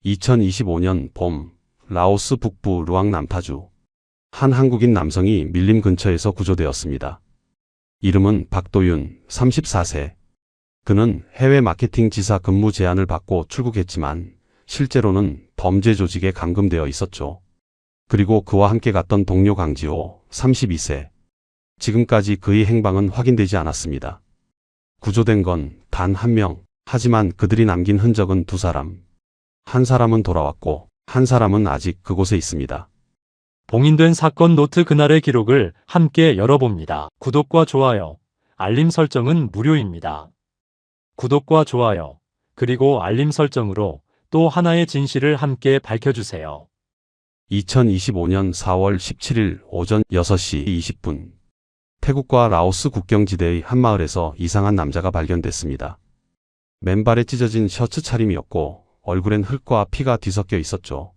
2025년 봄, 라오스 북부 루앙 남타주. 한 한국인 남성이 밀림 근처에서 구조되었습니다. 이름은 박도윤, 34세. 그는 해외 마케팅 지사 근무 제안을 받고 출국했지만 실제로는 범죄 조직에 감금되어 있었죠. 그리고 그와 함께 갔던 동료 강지호, 32세. 지금까지 그의 행방은 확인되지 않았습니다. 구조된 건 단 한 명, 하지만 그들이 남긴 흔적은 두 사람. 한 사람은 돌아왔고 한 사람은 아직 그곳에 있습니다. 봉인된 사건 노트 그날의 기록을 함께 열어봅니다. 구독과 좋아요, 알림 설정은 무료입니다. 구독과 좋아요, 그리고 알림 설정으로 또 하나의 진실을 함께 밝혀주세요. 2025년 4월 17일 오전 6시 20분. 태국과 라오스 국경지대의 한 마을에서 이상한 남자가 발견됐습니다. 맨발에 찢어진 셔츠 차림이었고 얼굴엔 흙과 피가 뒤섞여 있었죠.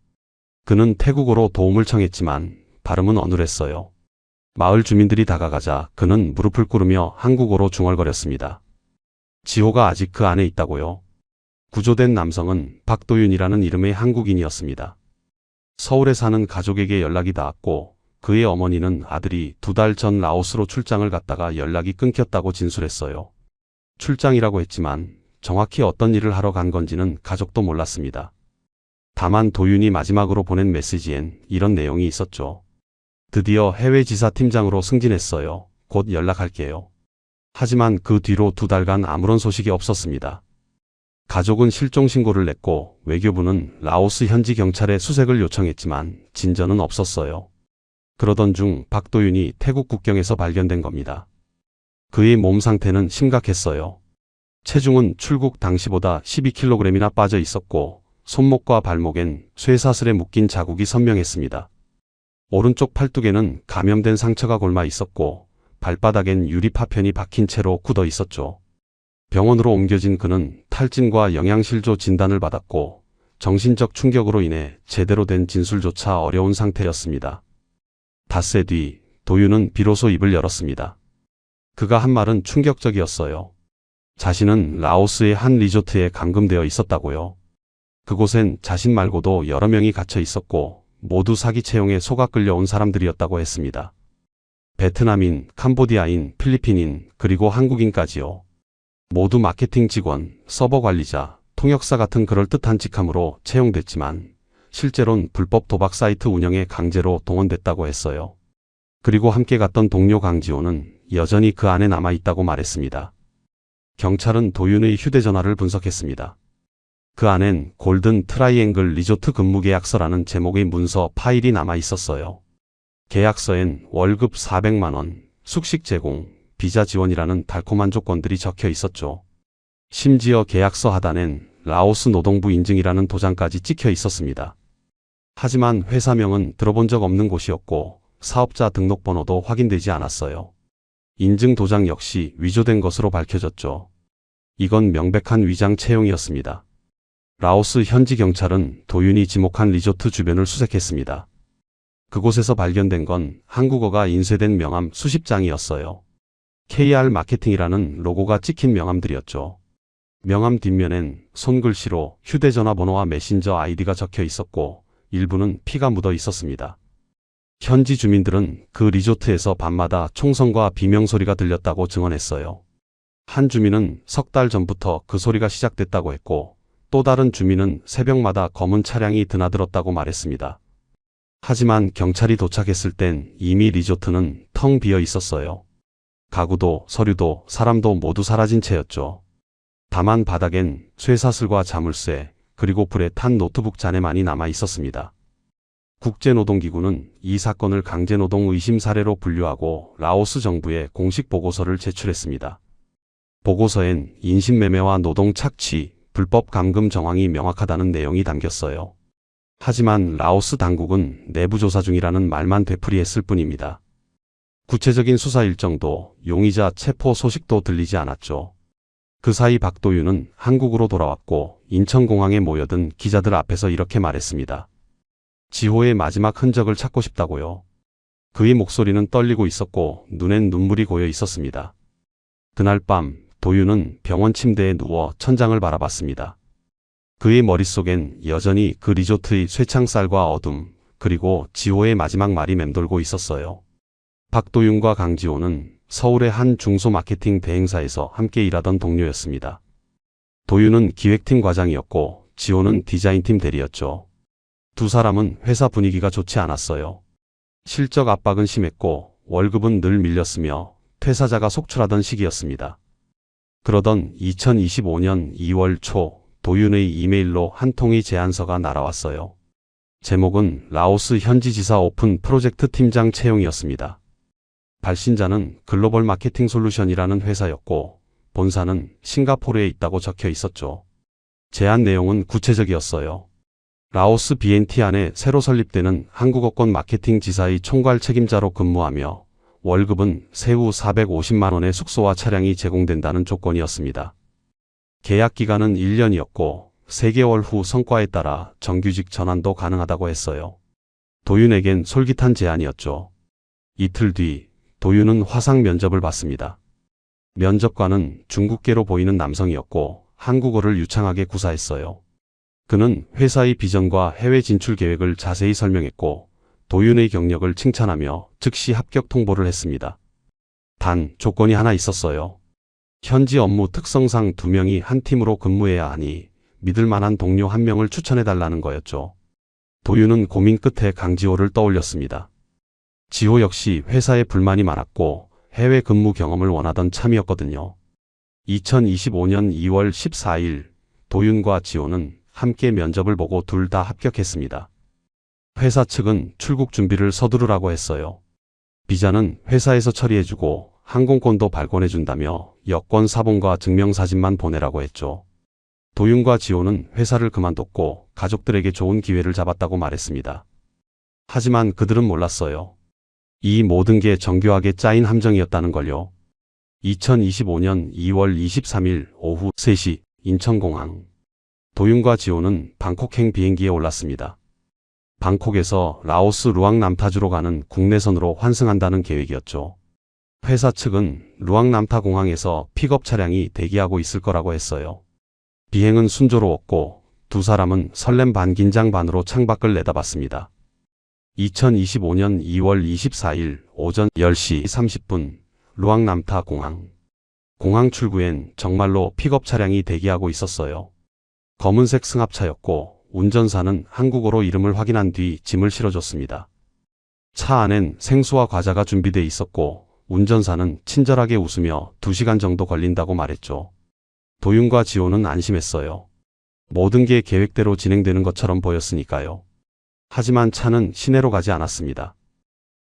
그는 태국어로 도움을 청했지만 발음은 어눌했어요. 마을 주민들이 다가가자 그는 무릎을 꿇으며 한국어로 중얼거렸습니다. 지호가 아직 그 안에 있다고요. 구조된 남성은 박도윤이라는 이름의 한국인이었습니다. 서울에 사는 가족에게 연락이 닿았고 그의 어머니는 아들이 2달 전 라오스로 출장을 갔다가 연락이 끊겼다고 진술했어요. 출장이라고 했지만 정확히 어떤 일을 하러 간 건지는 가족도 몰랐습니다. 다만 도윤이 마지막으로 보낸 메시지엔 이런 내용이 있었죠. 드디어 해외 지사팀장으로 승진했어요. 곧 연락할게요. 하지만 그 뒤로 2달간 아무런 소식이 없었습니다. 가족은 실종 신고를 냈고 외교부는 라오스 현지 경찰에 수색을 요청했지만 진전은 없었어요. 그러던 중 박도윤이 태국 국경에서 발견된 겁니다. 그의 몸 상태는 심각했어요. 체중은 출국 당시보다 12kg이나 빠져 있었고 손목과 발목엔 쇠사슬에 묶인 자국이 선명했습니다. 오른쪽 팔뚝에는 감염된 상처가 골마 있었고 발바닥엔 유리 파편이 박힌 채로 굳어 있었죠. 병원으로 옮겨진 그는 탈진과 영양실조 진단을 받았고 정신적 충격으로 인해 제대로 된 진술조차 어려운 상태였습니다. 닷새 뒤 도윤은 비로소 입을 열었습니다. 그가 한 말은 충격적이었어요. 자신은 라오스의 한 리조트에 감금되어 있었다고요. 그곳엔 자신 말고도 여러 명이 갇혀 있었고 모두 사기 채용에 속아 끌려온 사람들이었다고 했습니다. 베트남인, 캄보디아인, 필리핀인, 그리고 한국인까지요. 모두 마케팅 직원, 서버 관리자, 통역사 같은 그럴듯한 직함으로 채용됐지만 실제론 불법 도박 사이트 운영에 강제로 동원됐다고 했어요. 그리고 함께 갔던 동료 강지호는 여전히 그 안에 남아있다고 말했습니다. 경찰은 도윤의 휴대전화를 분석했습니다. 그 안엔 골든 트라이앵글 리조트 근무계약서라는 제목의 문서 파일이 남아있었어요. 계약서엔 월급 400만원, 숙식 제공, 비자 지원이라는 달콤한 조건들이 적혀 있었죠. 심지어 계약서 하단엔 라오스 노동부 인증이라는 도장까지 찍혀 있었습니다. 하지만 회사명은 들어본 적 없는 곳이었고 사업자 등록번호도 확인되지 않았어요. 인증 도장 역시 위조된 것으로 밝혀졌죠. 이건 명백한 위장 채용이었습니다. 라오스 현지 경찰은 도윤이 지목한 리조트 주변을 수색했습니다. 그곳에서 발견된 건 한국어가 인쇄된 명함 수십 장이었어요. KR 마케팅이라는 로고가 찍힌 명함들이었죠. 명함 뒷면엔 손글씨로 휴대전화 번호와 메신저 아이디가 적혀 있었고 일부는 피가 묻어 있었습니다. 현지 주민들은 그 리조트에서 밤마다 총성과 비명소리가 들렸다고 증언했어요. 한 주민은 3달 전부터 그 소리가 시작됐다고 했고 또 다른 주민은 새벽마다 검은 차량이 드나들었다고 말했습니다. 하지만 경찰이 도착했을 땐 이미 리조트는 텅 비어 있었어요. 가구도 서류도 사람도 모두 사라진 채였죠. 다만 바닥엔 쇠사슬과 자물쇠 그리고 불에 탄 노트북 잔해만이 남아 있었습니다. 국제노동기구는 이 사건을 강제노동 의심 사례로 분류하고 라오스 정부에 공식 보고서를 제출했습니다. 보고서엔 인신매매와 노동 착취, 불법 감금 정황이 명확하다는 내용이 담겼어요. 하지만 라오스 당국은 내부 조사 중이라는 말만 되풀이했을 뿐입니다. 구체적인 수사 일정도 용의자 체포 소식도 들리지 않았죠. 그 사이 박도윤은 한국으로 돌아왔고 인천공항에 모여든 기자들 앞에서 이렇게 말했습니다. 지호의 마지막 흔적을 찾고 싶다고요. 그의 목소리는 떨리고 있었고 눈엔 눈물이 고여 있었습니다. 그날 밤 도윤은 병원 침대에 누워 천장을 바라봤습니다. 그의 머릿속엔 여전히 그 리조트의 쇠창살과 어둠, 그리고 지호의 마지막 말이 맴돌고 있었어요. 박도윤과 강지호는 서울의 한 중소 마케팅 대행사에서 함께 일하던 동료였습니다. 도윤은 기획팀 과장이었고 지호는 디자인팀 대리였죠. 두 사람은 회사 분위기가 좋지 않았어요. 실적 압박은 심했고 월급은 늘 밀렸으며 퇴사자가 속출하던 시기였습니다. 그러던 2025년 2월 초 도윤의 이메일로 한 통의 제안서가 날아왔어요. 제목은 라오스 현지 지사 오픈 프로젝트 팀장 채용이었습니다. 발신자는 글로벌 마케팅 솔루션이라는 회사였고 본사는 싱가포르에 있다고 적혀 있었죠. 제안 내용은 구체적이었어요. 라오스 BNT 안에 새로 설립되는 한국어권 마케팅 지사의 총괄 책임자로 근무하며 월급은 세후 450만 원의 숙소와 차량이 제공된다는 조건이었습니다. 계약 기간은 1년이었고 3개월 후 성과에 따라 정규직 전환도 가능하다고 했어요. 도윤에겐 솔깃한 제안이었죠. 이틀 뒤 도윤은 화상 면접을 받습니다. 면접관은 중국계로 보이는 남성이었고 한국어를 유창하게 구사했어요. 그는 회사의 비전과 해외 진출 계획을 자세히 설명했고 도윤의 경력을 칭찬하며 즉시 합격 통보를 했습니다. 단 조건이 하나 있었어요. 현지 업무 특성상 2명이 한 팀으로 근무해야 하니 믿을 만한 동료 1명을 추천해달라는 거였죠. 도윤은 고민 끝에 강지호를 떠올렸습니다. 지호 역시 회사에 불만이 많았고 해외 근무 경험을 원하던 참이었거든요. 2025년 2월 14일 도윤과 지호는 함께 면접을 보고 둘 다 합격했습니다. 회사 측은 출국 준비를 서두르라고 했어요. 비자는 회사에서 처리해주고 항공권도 발권해준다며 여권 사본과 증명사진만 보내라고 했죠. 도윤과 지호는 회사를 그만뒀고 가족들에게 좋은 기회를 잡았다고 말했습니다. 하지만 그들은 몰랐어요. 이 모든 게 정교하게 짜인 함정이었다는 걸요. 2025년 2월 23일 오후 3시 인천공항. 도윤과 지호는 방콕행 비행기에 올랐습니다. 방콕에서 라오스 루앙남타주로 가는 국내선으로 환승한다는 계획이었죠. 회사 측은 루앙남타 공항에서 픽업 차량이 대기하고 있을 거라고 했어요. 비행은 순조로웠고 두 사람은 설렘 반 긴장 반으로 창밖을 내다봤습니다. 2025년 2월 24일 오전 10시 30분 루앙남타 공항. 공항 출구엔 정말로 픽업 차량이 대기하고 있었어요. 검은색 승합차였고 운전사는 한국어로 이름을 확인한 뒤 짐을 실어줬습니다. 차 안엔 생수와 과자가 준비돼 있었고 운전사는 친절하게 웃으며 2시간 정도 걸린다고 말했죠. 도윤과 지호는 안심했어요. 모든 게 계획대로 진행되는 것처럼 보였으니까요. 하지만 차는 시내로 가지 않았습니다.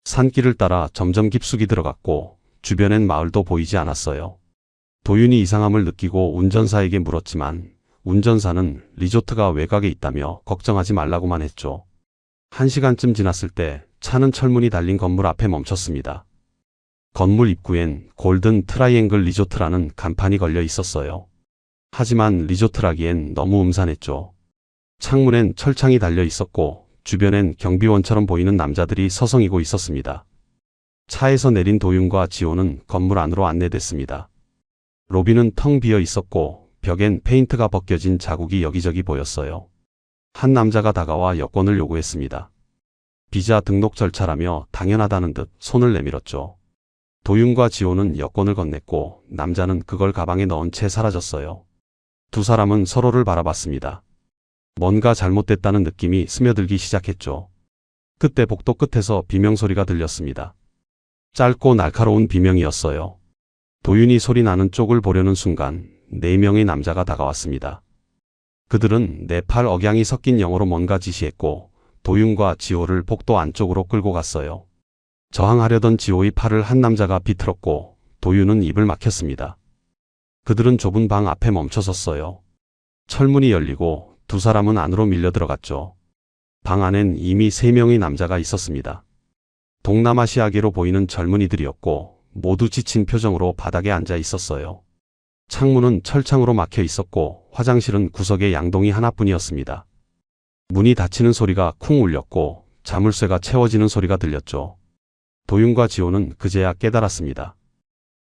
산길을 따라 점점 깊숙이 들어갔고 주변엔 마을도 보이지 않았어요. 도윤이 이상함을 느끼고 운전사에게 물었지만 운전사는 리조트가 외곽에 있다며 걱정하지 말라고만 했죠. 1시간쯤 지났을 때 차는 철문이 달린 건물 앞에 멈췄습니다. 건물 입구엔 골든 트라이앵글 리조트라는 간판이 걸려 있었어요. 하지만 리조트라기엔 너무 음산했죠. 창문엔 철창이 달려 있었고 주변엔 경비원처럼 보이는 남자들이 서성이고 있었습니다. 차에서 내린 도윤과 지호는 건물 안으로 안내됐습니다. 로비는 텅 비어 있었고 벽엔 페인트가 벗겨진 자국이 여기저기 보였어요. 한 남자가 다가와 여권을 요구했습니다. 비자 등록 절차라며 당연하다는 듯 손을 내밀었죠. 도윤과 지호는 여권을 건넸고 남자는 그걸 가방에 넣은 채 사라졌어요. 두 사람은 서로를 바라봤습니다. 뭔가 잘못됐다는 느낌이 스며들기 시작했죠. 그때 복도 끝에서 비명소리가 들렸습니다. 짧고 날카로운 비명이었어요. 도윤이 소리 나는 쪽을 보려는 순간 4명의 남자가 다가왔습니다. 그들은 네 팔 억양이 섞인 영어로 뭔가 지시했고 도윤과 지호를 복도 안쪽으로 끌고 갔어요. 저항하려던 지호의 팔을 한 남자가 비틀었고 도윤은 입을 막혔습니다. 그들은 좁은 방 앞에 멈춰섰어요. 철문이 열리고 두 사람은 안으로 밀려 들어갔죠. 방 안엔 이미 3명의 남자가 있었습니다. 동남아시아계로 보이는 젊은이들이었고 모두 지친 표정으로 바닥에 앉아 있었어요. 창문은 철창으로 막혀 있었고 화장실은 구석에 양동이 하나뿐이었습니다. 문이 닫히는 소리가 쿵 울렸고 자물쇠가 채워지는 소리가 들렸죠. 도윤과 지호는 그제야 깨달았습니다.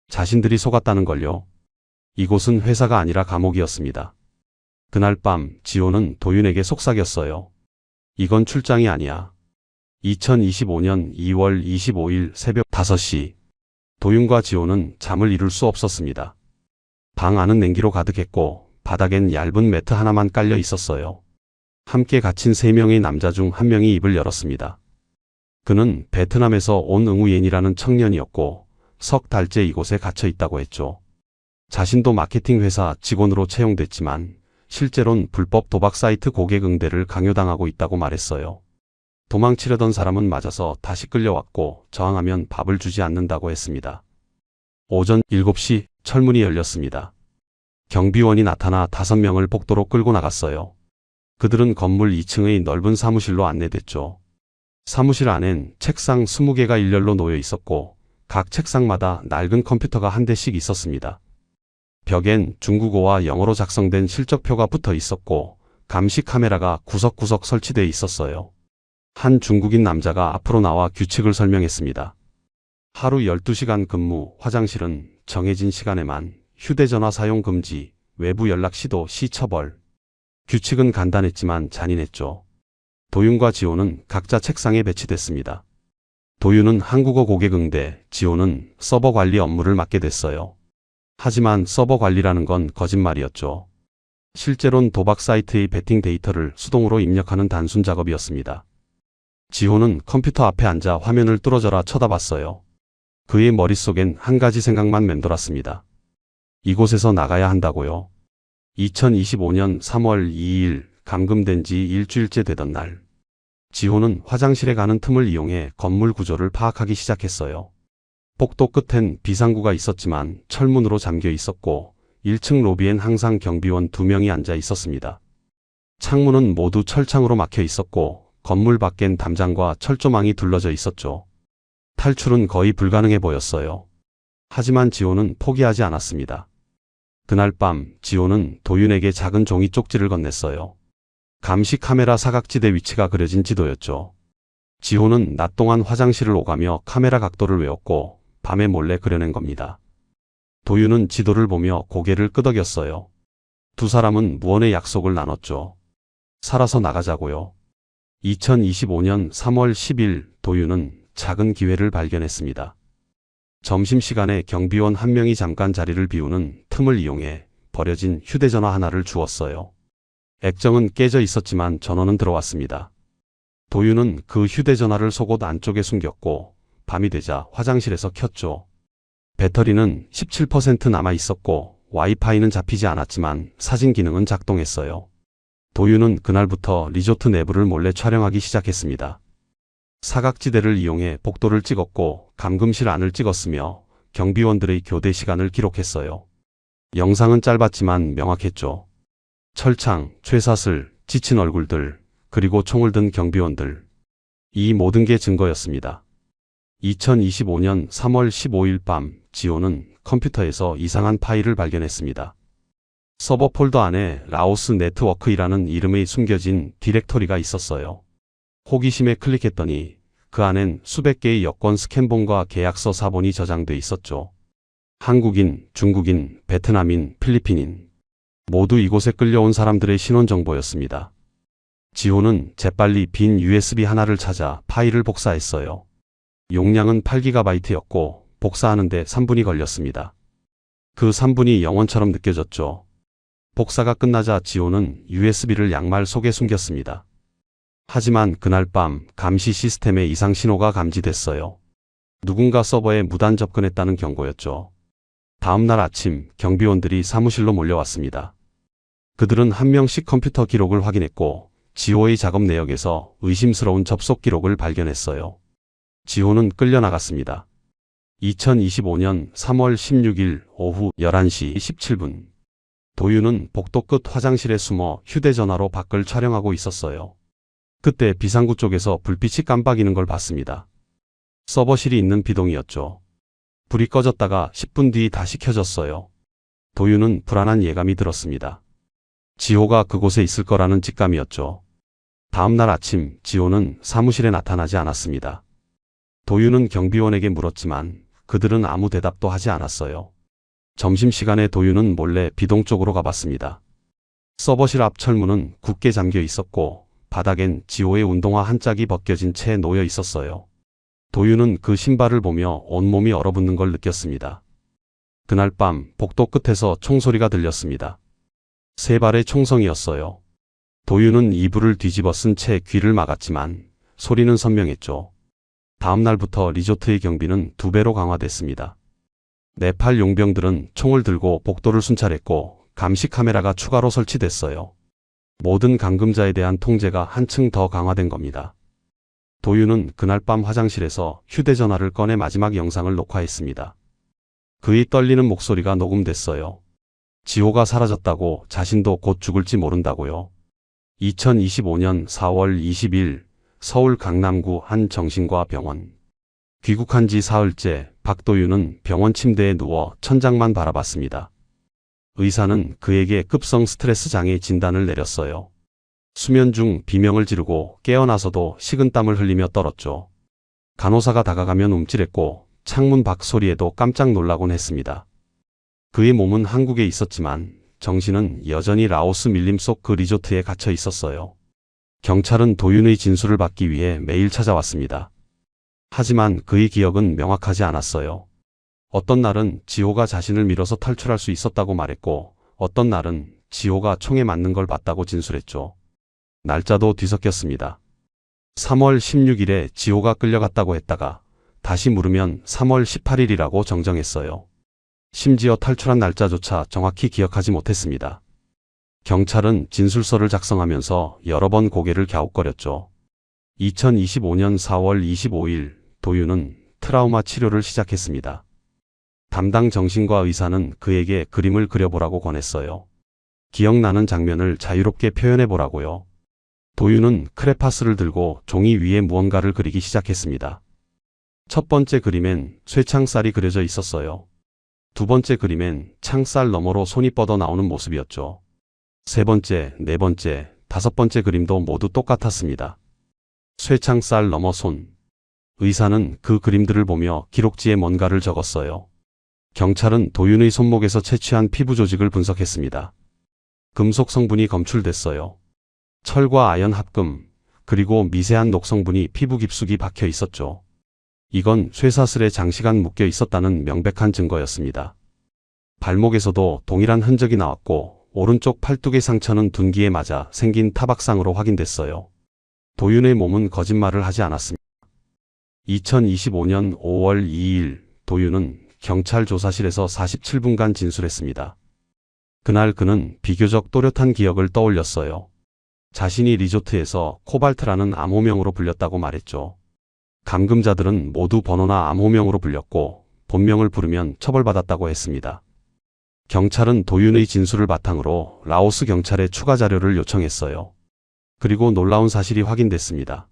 자신들이 속았다는 걸요. 이곳은 회사가 아니라 감옥이었습니다. 그날 밤 지호는 도윤에게 속삭였어요. 이건 출장이 아니야. 2025년 2월 25일 새벽 5시. 도윤과 지호는 잠을 이룰 수 없었습니다. 방 안은 냉기로 가득했고 바닥엔 얇은 매트 하나만 깔려 있었어요. 함께 갇힌 3명의 남자 중 한 명이 입을 열었습니다. 그는 베트남에서 온 응우옌이라는 청년이었고 석 달째 이곳에 갇혀 있다고 했죠. 자신도 마케팅 회사 직원으로 채용됐지만 실제론 불법 도박 사이트 고객 응대를 강요당하고 있다고 말했어요. 도망치려던 사람은 맞아서 다시 끌려왔고 저항하면 밥을 주지 않는다고 했습니다. 오전 7시 철문이 열렸습니다. 경비원이 나타나 5명을 복도로 끌고 나갔어요. 그들은 건물 2층의 넓은 사무실로 안내됐죠. 사무실 안엔 책상 20개가 일렬로 놓여 있었고 각 책상마다 낡은 컴퓨터가 한 대씩 있었습니다. 벽엔 중국어와 영어로 작성된 실적표가 붙어 있었고 감시 카메라가 구석구석 설치되어 있었어요. 한 중국인 남자가 앞으로 나와 규칙을 설명했습니다. 하루 12시간 근무, 화장실은 정해진 시간에만, 휴대전화 사용 금지, 외부 연락 시도 시 처벌. 규칙은 간단했지만 잔인했죠. 도윤과 지호는 각자 책상에 배치됐습니다. 도윤은 한국어 고객 응대, 지호는 서버 관리 업무를 맡게 됐어요. 하지만 서버 관리라는 건 거짓말이었죠. 실제론 도박 사이트의 베팅 데이터를 수동으로 입력하는 단순 작업이었습니다. 지호는 컴퓨터 앞에 앉아 화면을 뚫어져라 쳐다봤어요. 그의 머릿속엔 한 가지 생각만 맴돌았습니다. 이곳에서 나가야 한다고요. 2025년 3월 2일 감금된 지 일주일째 되던 날. 지호는 화장실에 가는 틈을 이용해 건물 구조를 파악하기 시작했어요. 복도 끝엔 비상구가 있었지만 철문으로 잠겨 있었고 1층 로비엔 항상 경비원 2명이 앉아 있었습니다. 창문은 모두 철창으로 막혀 있었고 건물 밖엔 담장과 철조망이 둘러져 있었죠. 탈출은 거의 불가능해 보였어요. 하지만 지호는 포기하지 않았습니다. 그날 밤 지호는 도윤에게 작은 종이 쪽지를 건넸어요. 감시 카메라 사각지대 위치가 그려진 지도였죠. 지호는 낮 동안 화장실을 오가며 카메라 각도를 외웠고 밤에 몰래 그려낸 겁니다. 도윤은 지도를 보며 고개를 끄덕였어요. 두 사람은 무언의 약속을 나눴죠. 살아서 나가자고요. 2025년 3월 10일 도윤은 작은 기회를 발견했습니다. 점심시간에 경비원 한 명이 잠깐 자리를 비우는 틈을 이용해 버려진 휴대전화 하나를 주었어요. 액정은 깨져 있었지만 전원은 들어왔습니다. 도윤은 그 휴대전화를 속옷 안쪽에 숨겼고 밤이 되자 화장실에서 켰죠. 배터리는 17% 남아 있었고 와이파이는 잡히지 않았지만 사진 기능은 작동했어요. 도윤은 그날부터 리조트 내부를 몰래 촬영하기 시작했습니다. 사각지대를 이용해 복도를 찍었고 감금실 안을 찍었으며 경비원들의 교대 시간을 기록했어요. 영상은 짧았지만 명확했죠. 철창, 쇠사슬, 지친 얼굴들, 그리고 총을 든 경비원들. 이 모든 게 증거였습니다. 2025년 3월 15일 밤 지호는 컴퓨터에서 이상한 파일을 발견했습니다. 서버 폴더 안에 라오스 네트워크이라는 이름의 숨겨진 디렉토리가 있었어요. 호기심에 클릭했더니 그 안엔 수백 개의 여권 스캔본과 계약서 사본이 저장돼 있었죠. 한국인, 중국인, 베트남인, 필리핀인 모두 이곳에 끌려온 사람들의 신원 정보였습니다. 지호는 재빨리 빈 USB 하나를 찾아 파일을 복사했어요. 용량은 8GB였고 복사하는데 3분이 걸렸습니다. 그 3분이 영원처럼 느껴졌죠. 복사가 끝나자 지호는 USB를 양말 속에 숨겼습니다. 하지만 그날 밤 감시 시스템에 이상 신호가 감지됐어요. 누군가 서버에 무단 접근했다는 경고였죠. 다음 날 아침 경비원들이 사무실로 몰려왔습니다. 그들은 한 명씩 컴퓨터 기록을 확인했고 지호의 작업 내역에서 의심스러운 접속 기록을 발견했어요. 지호는 끌려나갔습니다. 2025년 3월 16일 오후 11시 17분. 도윤은 복도 끝 화장실에 숨어 휴대전화로 밖을 촬영하고 있었어요. 그때 비상구 쪽에서 불빛이 깜빡이는 걸 봤습니다. 서버실이 있는 비동이었죠. 불이 꺼졌다가 10분 뒤 다시 켜졌어요. 도윤은 불안한 예감이 들었습니다. 지호가 그곳에 있을 거라는 직감이었죠. 다음 날 아침 지호는 사무실에 나타나지 않았습니다. 도윤은 경비원에게 물었지만 그들은 아무 대답도 하지 않았어요. 점심시간에 도윤은 몰래 비동 쪽으로 가봤습니다. 서버실 앞 철문은 굳게 잠겨 있었고 바닥엔 지호의 운동화 한 짝이 벗겨진 채 놓여 있었어요. 도윤은 그 신발을 보며 온몸이 얼어붙는 걸 느꼈습니다. 그날 밤 복도 끝에서 총소리가 들렸습니다. 세 발의 총성이었어요. 도윤은 이불을 뒤집어 쓴 채 귀를 막았지만 소리는 선명했죠. 다음 날부터 리조트의 경비는 2배로 강화됐습니다. 네팔 용병들은 총을 들고 복도를 순찰했고 감시 카메라가 추가로 설치됐어요. 모든 감금자에 대한 통제가 한층 더 강화된 겁니다. 도윤은 그날 밤 화장실에서 휴대전화를 꺼내 마지막 영상을 녹화했습니다. 그의 떨리는 목소리가 녹음됐어요. 지호가 사라졌다고, 자신도 곧 죽을지 모른다고요. 2025년 4월 20일 서울 강남구 한 정신과 병원. 귀국한 지 사흘째 박도윤은 병원 침대에 누워 천장만 바라봤습니다. 의사는 그에게 급성 스트레스 장애 진단을 내렸어요. 수면 중 비명을 지르고 깨어나서도 식은땀을 흘리며 떨었죠. 간호사가 다가가면 움찔했고 창문 밖 소리에도 깜짝 놀라곤 했습니다. 그의 몸은 한국에 있었지만 정신은 여전히 라오스 밀림 속 그 리조트에 갇혀 있었어요. 경찰은 도윤의 진술을 받기 위해 매일 찾아왔습니다. 하지만 그의 기억은 명확하지 않았어요. 어떤 날은 지호가 자신을 밀어서 탈출할 수 있었다고 말했고 어떤 날은 지호가 총에 맞는 걸 봤다고 진술했죠. 날짜도 뒤섞였습니다. 3월 16일에 지호가 끌려갔다고 했다가 다시 물으면 3월 18일이라고 정정했어요. 심지어 탈출한 날짜조차 정확히 기억하지 못했습니다. 경찰은 진술서를 작성하면서 여러 번 고개를 갸웃거렸죠. 2025년 4월 25일 도윤은 트라우마 치료를 시작했습니다. 담당 정신과 의사는 그에게 그림을 그려보라고 권했어요. 기억나는 장면을 자유롭게 표현해보라고요. 도윤은 크레파스를 들고 종이 위에 무언가를 그리기 시작했습니다. 첫 번째 그림엔 쇠창살이 그려져 있었어요. 두 번째 그림엔 창살 너머로 손이 뻗어 나오는 모습이었죠. 세 번째, 네 번째, 다섯 번째 그림도 모두 똑같았습니다. 쇠창살 너머 손. 의사는 그 그림들을 보며 기록지에 뭔가를 적었어요. 경찰은 도윤의 손목에서 채취한 피부 조직을 분석했습니다. 금속 성분이 검출됐어요. 철과 아연 합금, 그리고 미세한 녹성분이 피부 깊숙이 박혀 있었죠. 이건 쇠사슬에 장시간 묶여 있었다는 명백한 증거였습니다. 발목에서도 동일한 흔적이 나왔고 오른쪽 팔뚝의 상처는 둔기에 맞아 생긴 타박상으로 확인됐어요. 도윤의 몸은 거짓말을 하지 않았습니다. 2025년 5월 2일 도윤은 경찰 조사실에서 47분간 진술했습니다. 그날 그는 비교적 또렷한 기억을 떠올렸어요. 자신이 리조트에서 코발트라는 암호명으로 불렸다고 말했죠. 감금자들은 모두 번호나 암호명으로 불렸고 본명을 부르면 처벌받았다고 했습니다. 경찰은 도윤의 진술을 바탕으로 라오스 경찰에 추가 자료를 요청했어요. 그리고 놀라운 사실이 확인됐습니다.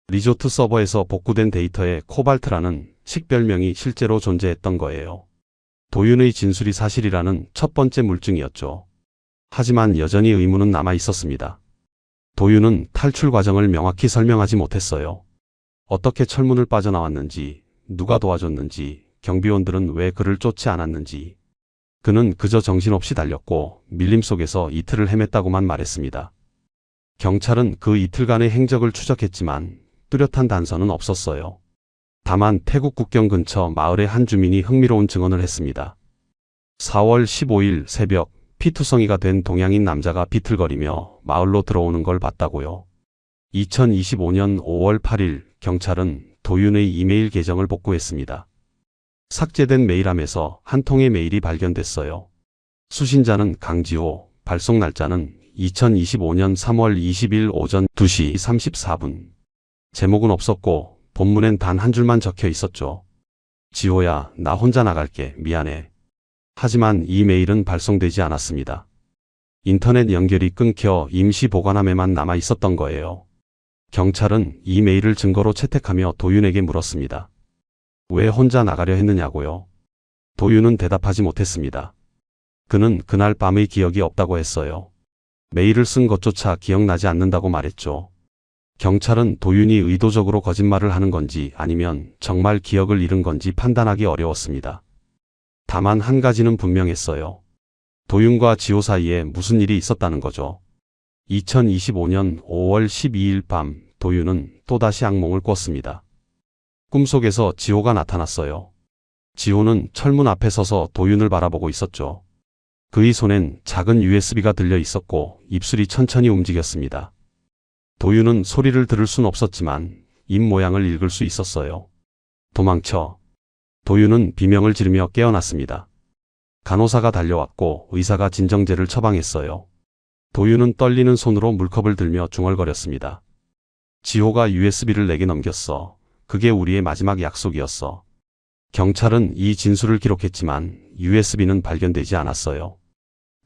리조트 서버에서 복구된 데이터에 코발트라는 식별명이 실제로 존재했던 거예요. 도윤의 진술이 사실이라는 첫 번째 물증이었죠. 하지만 여전히 의문은 남아 있었습니다. 도윤은 탈출 과정을 명확히 설명하지 못했어요. 어떻게 철문을 빠져나왔는지, 누가 도와줬는지, 경비원들은 왜 그를 쫓지 않았는지. 그는 그저 정신없이 달렸고 밀림 속에서 이틀을 헤맸다고만 말했습니다. 경찰은 그 이틀간의 행적을 추적했지만 뚜렷한 단서는 없었어요. 다만 태국 국경 근처 마을의 한 주민이 흥미로운 증언을 했습니다. 4월 15일 새벽 피투성이가 된 동양인 남자가 비틀거리며 마을로 들어오는 걸 봤다고요. 2025년 5월 8일 경찰은 도윤의 이메일 계정을 복구했습니다. 삭제된 메일함에서 한 통의 메일이 발견됐어요. 수신자는 강지호, 발송 날짜는 2025년 3월 20일 오전 2시 34분. 제목은 없었고 본문엔 단 한 줄만 적혀 있었죠. 지호야, 나 혼자 나갈게. 미안해. 하지만 이 메일은 발송되지 않았습니다. 인터넷 연결이 끊겨 임시 보관함에만 남아 있었던 거예요. 경찰은 이 메일을 증거로 채택하며 도윤에게 물었습니다. 왜 혼자 나가려 했느냐고요? 도윤은 대답하지 못했습니다. 그는 그날 밤의 기억이 없다고 했어요. 메일을 쓴 것조차 기억나지 않는다고 말했죠. 경찰은 도윤이 의도적으로 거짓말을 하는 건지 아니면 정말 기억을 잃은 건지 판단하기 어려웠습니다. 다만 한 가지는 분명했어요. 도윤과 지호 사이에 무슨 일이 있었다는 거죠. 2025년 5월 12일 밤 도윤은 또다시 악몽을 꿨습니다. 꿈속에서 지호가 나타났어요. 지호는 철문 앞에 서서 도윤을 바라보고 있었죠. 그의 손엔 작은 USB가 들려 있었고 입술이 천천히 움직였습니다. 도윤은 소리를 들을 순 없었지만 입 모양을 읽을 수 있었어요. 도망쳐. 도윤은 비명을 지르며 깨어났습니다. 간호사가 달려왔고 의사가 진정제를 처방했어요. 도윤은 떨리는 손으로 물컵을 들며 중얼거렸습니다. 지호가 USB를 내게 넘겼어. 그게 우리의 마지막 약속이었어. 경찰은 이 진술을 기록했지만 USB는 발견되지 않았어요.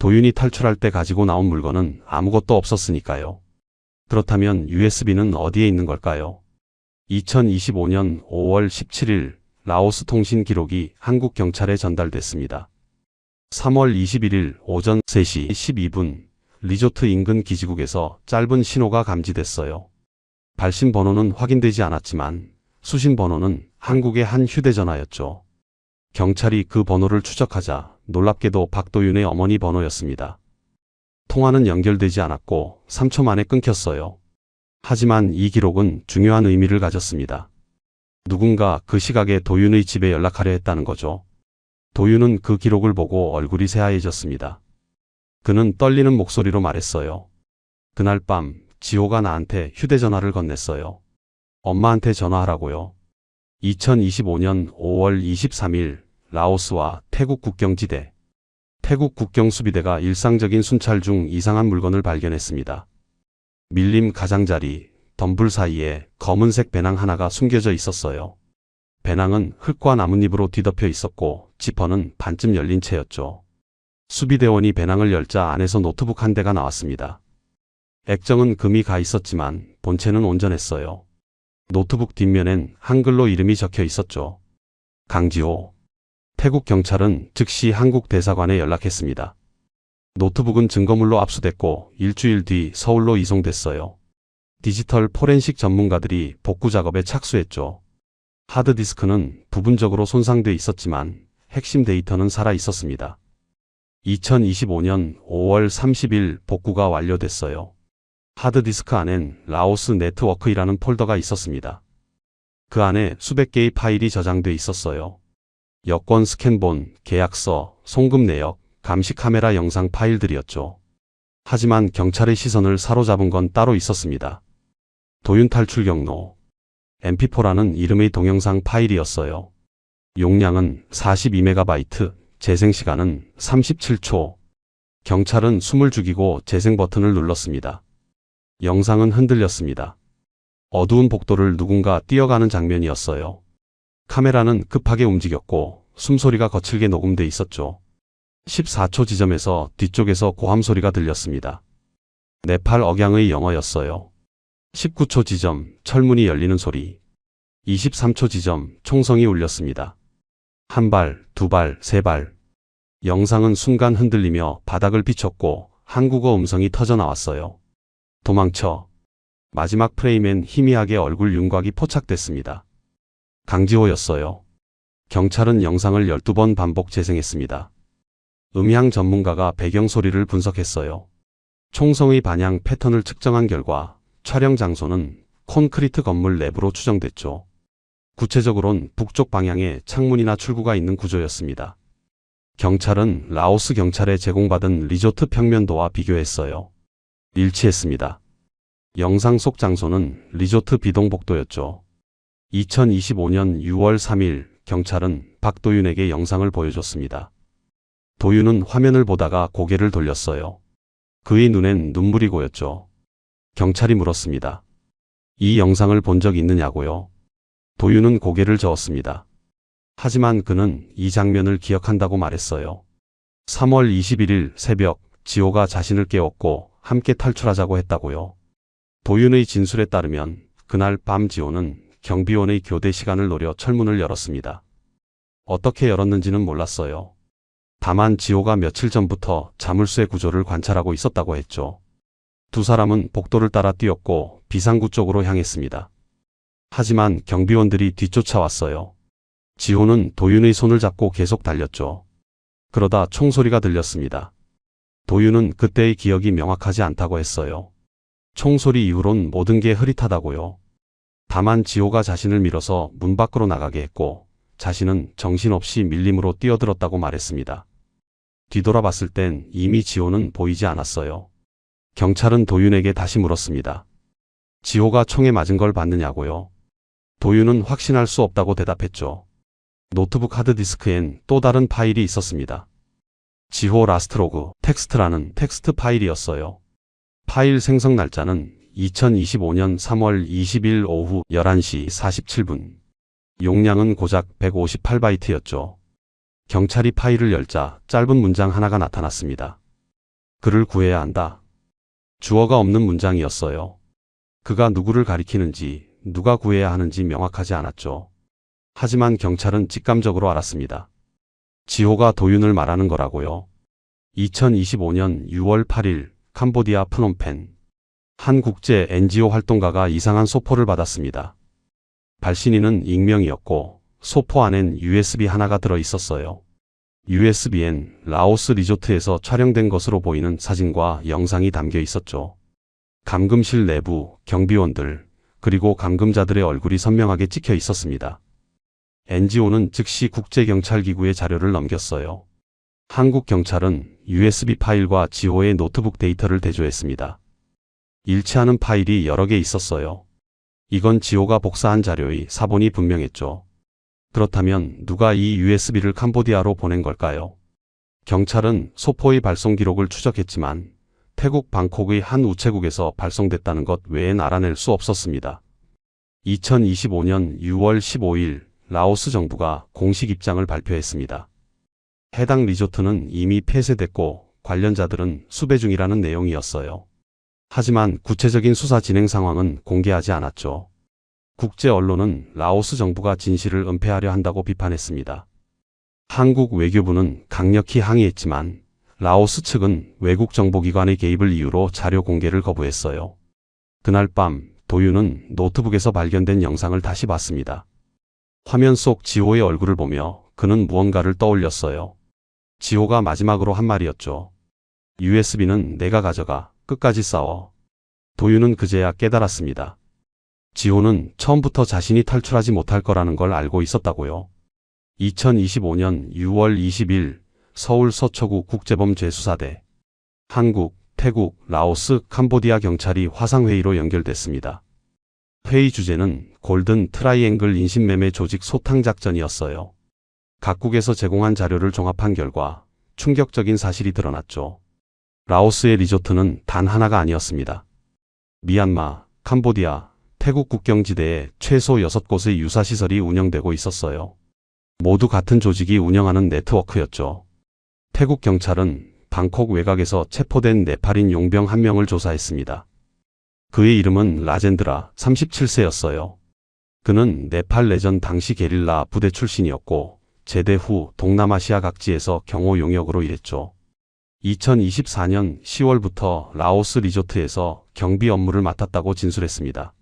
도윤이 탈출할 때 가지고 나온 물건은 아무것도 없었으니까요. 그렇다면 USB는 어디에 있는 걸까요? 2025년 5월 17일 라오스 통신 기록이 한국 경찰에 전달됐습니다. 3월 21일 오전 3시 12분 리조트 인근 기지국에서 짧은 신호가 감지됐어요. 발신 번호는 확인되지 않았지만 수신 번호는 한국의 한 휴대전화였죠. 경찰이 그 번호를 추적하자 놀랍게도 박도윤의 어머니 번호였습니다. 통화는 연결되지 않았고 3초 만에 끊겼어요. 하지만 이 기록은 중요한 의미를 가졌습니다. 누군가 그 시각에 도윤의 집에 연락하려 했다는 거죠. 도윤은 그 기록을 보고 얼굴이 새하얘졌습니다. 그는 떨리는 목소리로 말했어요. 그날 밤 지호가 나한테 휴대전화를 건넸어요. 엄마한테 전화하라고요. 2025년 5월 23일 라오스와 태국 국경지대. 태국 국경수비대가 일상적인 순찰 중 이상한 물건을 발견했습니다. 밀림 가장자리, 덤불 사이에 검은색 배낭 하나가 숨겨져 있었어요. 배낭은 흙과 나뭇잎으로 뒤덮여 있었고 지퍼는 반쯤 열린 채였죠. 수비대원이 배낭을 열자 안에서 노트북 한 대가 나왔습니다. 액정은 금이 가 있었지만 본체는 온전했어요. 노트북 뒷면엔 한글로 이름이 적혀 있었죠. 강지호. 태국 경찰은 즉시 한국 대사관에 연락했습니다. 노트북은 증거물로 압수됐고 일주일 뒤 서울로 이송됐어요. 디지털 포렌식 전문가들이 복구 작업에 착수했죠. 하드디스크는 부분적으로 손상돼 있었지만 핵심 데이터는 살아 있었습니다. 2025년 5월 30일 복구가 완료됐어요. 하드디스크 안엔 라오스 네트워크이라는 폴더가 있었습니다. 그 안에 수백 개의 파일이 저장돼 있었어요. 여권 스캔본, 계약서, 송금 내역, 감시 카메라 영상 파일들이었죠. 하지만 경찰의 시선을 사로잡은 건 따로 있었습니다. 도윤 탈출 경로. mp4라는 이름의 동영상 파일이었어요. 용량은 42MB, 재생시간은 37초. 경찰은 숨을 죽이고 재생 버튼을 눌렀습니다. 영상은 흔들렸습니다. 어두운 복도를 누군가 뛰어가는 장면이었어요. 카메라는 급하게 움직였고 숨소리가 거칠게 녹음돼 있었죠. 14초 지점에서 뒤쪽에서 고함 소리가 들렸습니다. 네팔 억양의 영어였어요. 19초 지점, 철문이 열리는 소리. 23초 지점, 총성이 울렸습니다. 한 발, 두 발, 세 발. 영상은 순간 흔들리며 바닥을 비췄고 한국어 음성이 터져 나왔어요. 도망쳐. 마지막 프레임엔 희미하게 얼굴 윤곽이 포착됐습니다. 강지호였어요. 경찰은 영상을 12번 반복 재생했습니다. 음향 전문가가 배경 소리를 분석했어요. 총성의 반향 패턴을 측정한 결과 촬영 장소는 콘크리트 건물 내부로 추정됐죠. 구체적으로는 북쪽 방향에 창문이나 출구가 있는 구조였습니다. 경찰은 라오스 경찰에 제공받은 리조트 평면도와 비교했어요. 일치했습니다. 영상 속 장소는 리조트 비동복도였죠. 2025년 6월 3일 경찰은 박도윤에게 영상을 보여줬습니다. 도윤은 화면을 보다가 고개를 돌렸어요. 그의 눈엔 눈물이 고였죠. 경찰이 물었습니다. 이 영상을 본 적 있느냐고요? 도윤은 고개를 저었습니다. 하지만 그는 이 장면을 기억한다고 말했어요. 3월 21일 새벽 지호가 자신을 깨웠고 함께 탈출하자고 했다고요. 도윤의 진술에 따르면 그날 밤 지호는 경비원의 교대 시간을 노려 철문을 열었습니다. 어떻게 열었는지는 몰랐어요. 다만 지호가 며칠 전부터 자물쇠 구조를 관찰하고 있었다고 했죠. 두 사람은 복도를 따라 뛰었고 비상구 쪽으로 향했습니다. 하지만 경비원들이 뒤쫓아왔어요. 지호는 도윤의 손을 잡고 계속 달렸죠. 그러다 총소리가 들렸습니다. 도윤은 그때의 기억이 명확하지 않다고 했어요. 총소리 이후론 모든 게 흐릿하다고요. 다만 지호가 자신을 밀어서 문 밖으로 나가게 했고 자신은 정신없이 밀림으로 뛰어들었다고 말했습니다. 뒤돌아봤을 땐 이미 지호는 보이지 않았어요. 경찰은 도윤에게 다시 물었습니다. 지호가 총에 맞은 걸 봤느냐고요. 도윤은 확신할 수 없다고 대답했죠. 노트북 하드디스크엔 또 다른 파일이 있었습니다. 지호 라스트로그 텍스트라는 텍스트 파일이었어요. 파일 생성 날짜는 2025년 3월 20일 오후 11시 47분. 용량은 고작 158바이트였죠. 경찰이 파일을 열자 짧은 문장 하나가 나타났습니다. 그를 구해야 한다. 주어가 없는 문장이었어요. 그가 누구를 가리키는지, 누가 구해야 하는지 명확하지 않았죠. 하지만 경찰은 직감적으로 알았습니다. 지호가 도윤을 말하는 거라고요. 2025년 6월 8일 캄보디아 프놈펜. 한 국제 NGO 활동가가 이상한 소포를 받았습니다. 발신인은 익명이었고 소포 안엔 USB 하나가 들어 있었어요. USB엔 라오스 리조트에서 촬영된 것으로 보이는 사진과 영상이 담겨 있었죠. 감금실 내부, 경비원들, 그리고 감금자들의 얼굴이 선명하게 찍혀 있었습니다. NGO는 즉시 국제경찰기구에 자료를 넘겼어요. 한국 경찰은 USB 파일과 지호의 노트북 데이터를 대조했습니다. 일치하는 파일이 여러 개 있었어요. 이건 지호가 복사한 자료의 사본이 분명했죠. 그렇다면 누가 이 USB를 캄보디아로 보낸 걸까요? 경찰은 소포의 발송 기록을 추적했지만 태국 방콕의 한 우체국에서 발송됐다는 것 외엔 알아낼 수 없었습니다. 2025년 6월 15일 라오스 정부가 공식 입장을 발표했습니다. 해당 리조트는 이미 폐쇄됐고 관련자들은 수배 중이라는 내용이었어요. 하지만 구체적인 수사 진행 상황은 공개하지 않았죠. 국제 언론은 라오스 정부가 진실을 은폐하려 한다고 비판했습니다. 한국 외교부는 강력히 항의했지만 라오스 측은 외국 정보기관의 개입을 이유로 자료 공개를 거부했어요. 그날 밤 도윤은 노트북에서 발견된 영상을 다시 봤습니다. 화면 속 지호의 얼굴을 보며 그는 무언가를 떠올렸어요. 지호가 마지막으로 한 말이었죠. USB는 내가 가져가. 끝까지 싸워. 도윤은 그제야 깨달았습니다. 지호는 처음부터 자신이 탈출하지 못할 거라는 걸 알고 있었다고요. 2025년 6월 20일 서울 서초구 국제범죄수사대. 한국, 태국, 라오스, 캄보디아 경찰이 화상회의로 연결됐습니다. 회의 주제는 골든 트라이앵글 인신매매 조직 소탕작전이었어요. 각국에서 제공한 자료를 종합한 결과 충격적인 사실이 드러났죠. 라오스의 리조트는 단 하나가 아니었습니다. 미얀마, 캄보디아, 태국 국경지대에 최소 6곳의 유사시설이 운영되고 있었어요. 모두 같은 조직이 운영하는 네트워크였죠. 태국 경찰은 방콕 외곽에서 체포된 네팔인 용병 한 명을 조사했습니다. 그의 이름은 라젠드라 37세였어요. 그는 네팔 내전 당시 게릴라 부대 출신이었고 제대 후 동남아시아 각지에서 경호 용역으로 일했죠. 2024년 10월부터 라오스 리조트에서 경비 업무를 맡았다고 진술했습니다.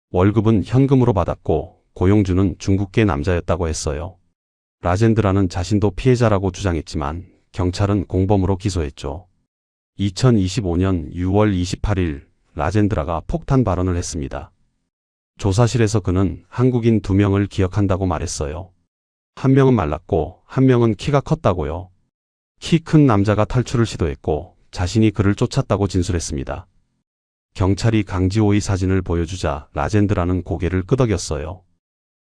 월급은 현금으로 받았고 고용주는 중국계 남자였다고 했어요. 라젠드라는 자신도 피해자라고 주장했지만 경찰은 공범으로 기소했죠. 2025년 6월 28일 라젠드라가 폭탄 발언을 했습니다. 조사실에서 그는 한국인 2명을 기억한다고 말했어요. 한 명은 말랐고 한 명은 키가 컸다고요. 키 큰 남자가 탈출을 시도했고 자신이 그를 쫓았다고 진술했습니다. 경찰이 강지호의 사진을 보여주자 라젠드라는 고개를 끄덕였어요.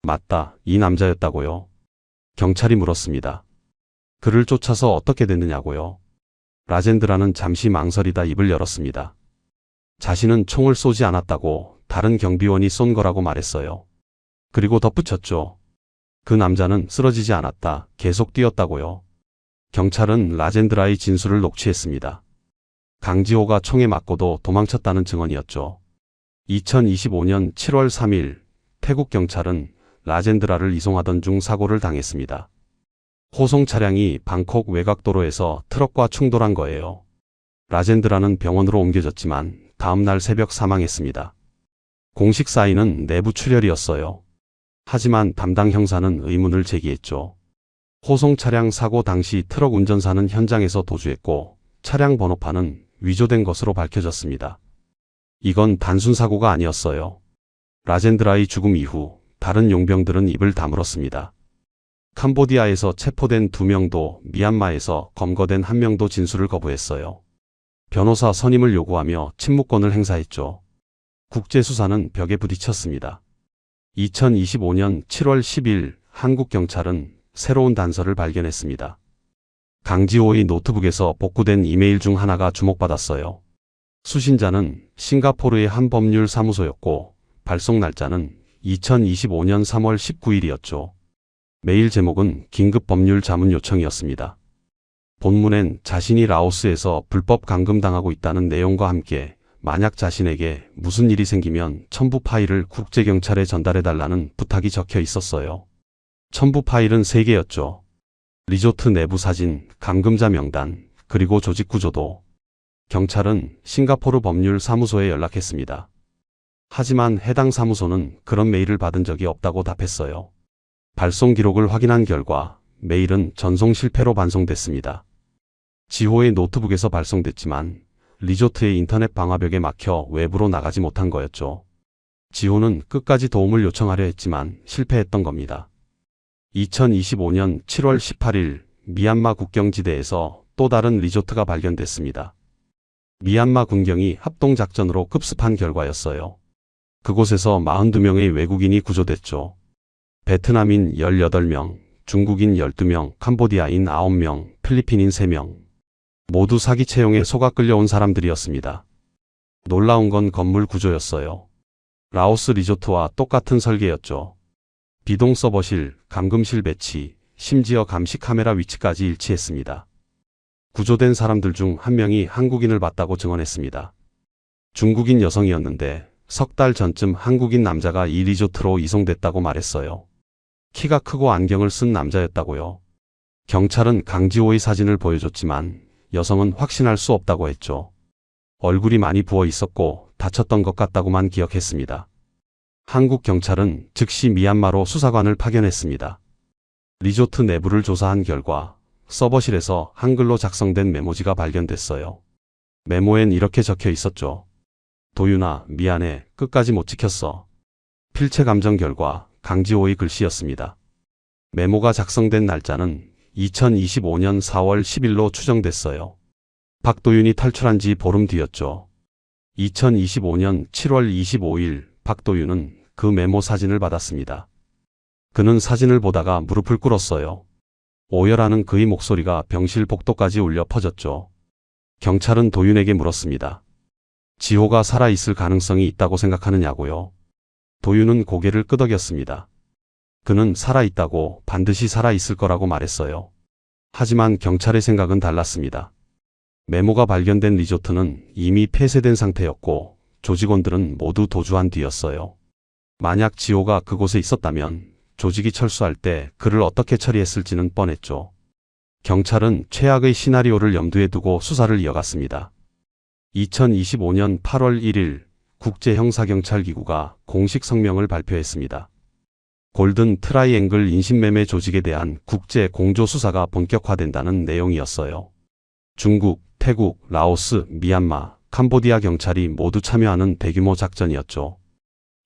맞다, 이 남자였다고요. 경찰이 물었습니다. 그를 쫓아서 어떻게 됐느냐고요. 라젠드라는 잠시 망설이다 입을 열었습니다. 자신은 총을 쏘지 않았다고 다른 경비원이 쏜 거라고 말했어요. 그리고 덧붙였죠. 그 남자는 쓰러지지 않았다, 계속 뛰었다고요. 경찰은 라젠드라의 진술을 녹취했습니다. 강지호가 총에 맞고도 도망쳤다는 증언이었죠. 2025년 7월 3일 태국 경찰은 라젠드라를 이송하던 중 사고를 당했습니다. 호송 차량이 방콕 외곽도로에서 트럭과 충돌한 거예요. 라젠드라는 병원으로 옮겨졌지만 다음 날 새벽 사망했습니다. 공식 사인은 내부 출혈이었어요. 하지만 담당 형사는 의문을 제기했죠. 호송 차량 사고 당시 트럭 운전사는 현장에서 도주했고 차량 번호판은 위조된 것으로 밝혀졌습니다. 이건 단순 사고가 아니었어요. 라젠드라의 죽음 이후 다른 용병들은 입을 다물었습니다. 캄보디아에서 체포된 2명도 미얀마에서 검거된 1명도 진술을 거부했어요. 변호사 선임을 요구하며 침묵권을 행사했죠. 국제수사는 벽에 부딪혔습니다. 2025년 7월 10일 한국 경찰은 새로운 단서를 발견했습니다. 강지호의 노트북에서 복구된 이메일 중 하나가 주목받았어요. 수신자는 싱가포르의 한 법률 사무소였고 발송 날짜는 2025년 3월 19일이었죠. 메일 제목은 긴급 법률 자문 요청이었습니다. 본문엔 자신이 라오스에서 불법 감금당하고 있다는 내용과 함께 만약 자신에게 무슨 일이 생기면 첨부 파일을 국제경찰에 전달해달라는 부탁이 적혀 있었어요. 첨부 파일은 3개였죠. 리조트 내부 사진, 감금자 명단, 그리고 조직 구조도. 경찰은 싱가포르 법률 사무소에 연락했습니다. 하지만 해당 사무소는 그런 메일을 받은 적이 없다고 답했어요. 발송 기록을 확인한 결과 메일은 전송 실패로 반송됐습니다. 지호의 노트북에서 발송됐지만 리조트의 인터넷 방화벽에 막혀 외부로 나가지 못한 거였죠. 지호는 끝까지 도움을 요청하려 했지만 실패했던 겁니다. 2025년 7월 18일 미얀마 국경지대에서 또 다른 리조트가 발견됐습니다. 미얀마 군경이 합동작전으로 급습한 결과였어요. 그곳에서 42명의 외국인이 구조됐죠. 베트남인 18명, 중국인 12명, 캄보디아인 9명, 필리핀인 3명. 모두 사기 채용에 속아 끌려온 사람들이었습니다. 놀라운 건 건물 구조였어요. 라오스 리조트와 똑같은 설계였죠. 비동 서버실, 감금실 배치, 심지어 감시 카메라 위치까지 일치했습니다. 구조된 사람들 중 1명이 한국인을 봤다고 증언했습니다. 중국인 여성이었는데 석 달 전쯤 한국인 남자가 이 리조트로 이송됐다고 말했어요. 키가 크고 안경을 쓴 남자였다고요. 경찰은 강지호의 사진을 보여줬지만 여성은 확신할 수 없다고 했죠. 얼굴이 많이 부어 있었고 다쳤던 것 같다고만 기억했습니다. 한국 경찰은 즉시 미얀마로 수사관을 파견했습니다. 리조트 내부를 조사한 결과 서버실에서 한글로 작성된 메모지가 발견됐어요. 메모엔 이렇게 적혀 있었죠. 도윤아, 미안해, 끝까지 못 지켰어. 필체 감정 결과 강지호의 글씨였습니다. 메모가 작성된 날짜는 2025년 4월 10일로 추정됐어요. 박도윤이 탈출한 지 보름 뒤였죠. 2025년 7월 25일 박도윤은 그 메모 사진을 받았습니다. 그는 사진을 보다가 무릎을 꿇었어요. 오열하는 그의 목소리가 병실 복도까지 울려 퍼졌죠. 경찰은 도윤에게 물었습니다. 지호가 살아있을 가능성이 있다고 생각하느냐고요. 도윤은 고개를 끄덕였습니다. 그는 살아있다고, 반드시 살아있을 거라고 말했어요. 하지만 경찰의 생각은 달랐습니다. 메모가 발견된 리조트는 이미 폐쇄된 상태였고 조직원들은 모두 도주한 뒤였어요. 만약 지호가 그곳에 있었다면 조직이 철수할 때 그를 어떻게 처리했을지는 뻔했죠. 경찰은 최악의 시나리오를 염두에 두고 수사를 이어갔습니다. 2025년 8월 1일 국제형사경찰기구가 공식 성명을 발표했습니다. 골든 트라이앵글 인신매매 조직에 대한 국제 공조 수사가 본격화된다는 내용이었어요. 중국, 태국, 라오스, 미얀마, 캄보디아 경찰이 모두 참여하는 대규모 작전이었죠.